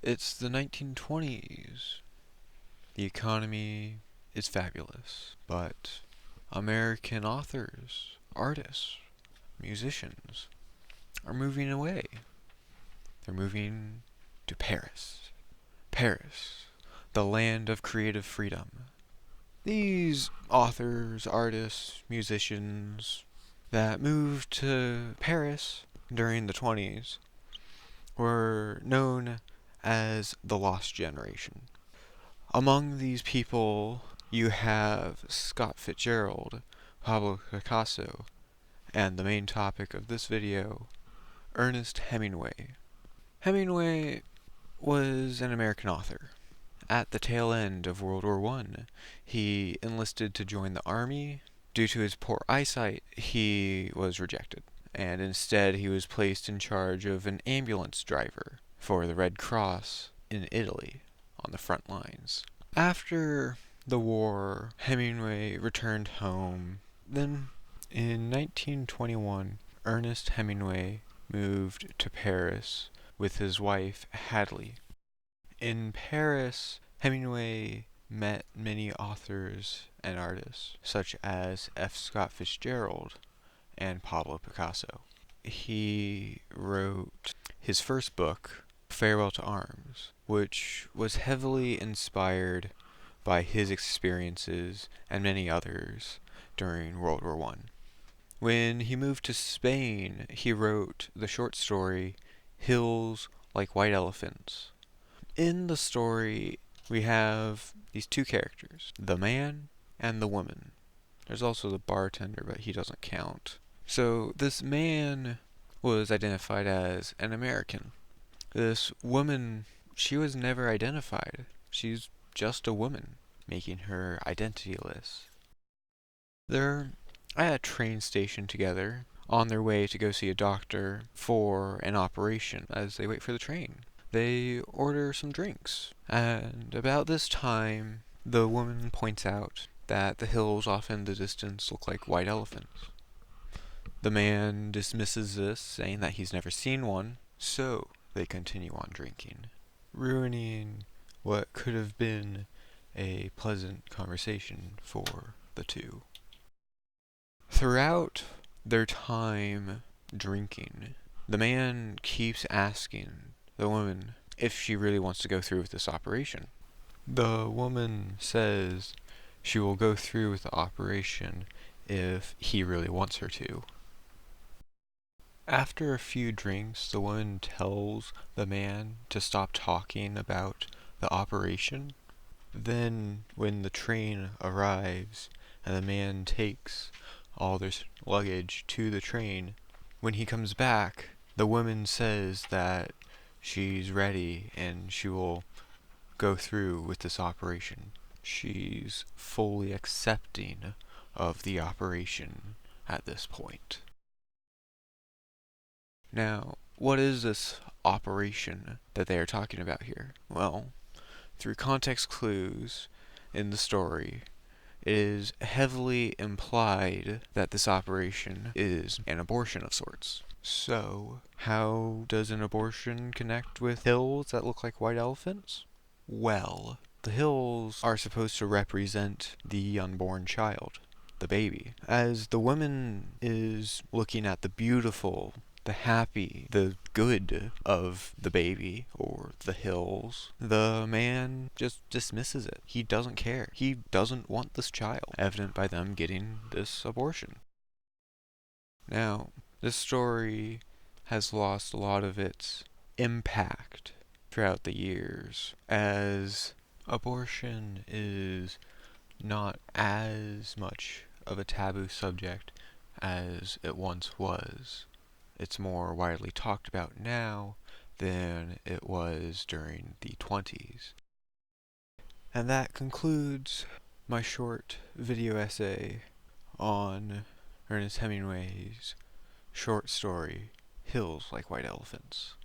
It's the 1920s. The economy is fabulous, but American authors, artists, musicians are moving away. They're moving to Paris. Paris, the land of creative freedom. These authors, artists, musicians that moved to Paris during the 20s were known as the Lost Generation. Among these people, you have Scott Fitzgerald, Pablo Picasso, and the main topic of this video, Ernest Hemingway. Hemingway was an American author. At the tail end of World War I, he enlisted to join the army. Due to his poor eyesight, he was rejected, and instead he was placed in charge of an ambulance driver for the Red Cross in Italy on the front lines. After the war, Hemingway returned home. Then, in 1921, Ernest Hemingway moved to Paris with his wife, Hadley. In Paris, Hemingway met many authors and artists, such as F. Scott Fitzgerald and Pablo Picasso. He wrote his first book, Farewell to Arms, which was heavily inspired by his experiences and many others during World War I. When he moved to Spain, he wrote the short story Hills Like White Elephants. In the story, we have these two characters, the man and the woman. There's also the bartender, but he doesn't count. So this man was identified as an American. This woman, she was never identified. She's just a woman, making her identityless. They're at a train station together, on their way to go see a doctor for an operation as they wait for the train. They order some drinks, and about this time, the woman points out that the hills off in the distance look like white elephants. The man dismisses this, saying that he's never seen one, so they continue on drinking, ruining what could have been a pleasant conversation for the two. Throughout their time drinking, the man keeps asking the woman if she really wants to go through with this operation. The woman says she will go through with the operation if he really wants her to. After a few drinks, the woman tells the man to stop talking about the operation. Then, when the train arrives and the man takes all their luggage to the train, when he comes back, the woman says that she's ready and she will go through with this operation. She's fully accepting of the operation at this point. Now, what is this operation that they are talking about here? Well, through context clues in the story, it is heavily implied that this operation is an abortion of sorts. So, how does an abortion connect with hills that look like white elephants? Well, the hills are supposed to represent the unborn child, the baby. As the woman is looking at the beautiful, the happy, the good of the baby, or the hills, the man just dismisses it. He doesn't care. He doesn't want this child, evident by them getting this abortion. Now, this story has lost a lot of its impact throughout the years, as abortion is not as much of a taboo subject as it once was. It's more widely talked about now than it was during the 20s. And that concludes my short video essay on Ernest Hemingway's short story, Hills Like White Elephants.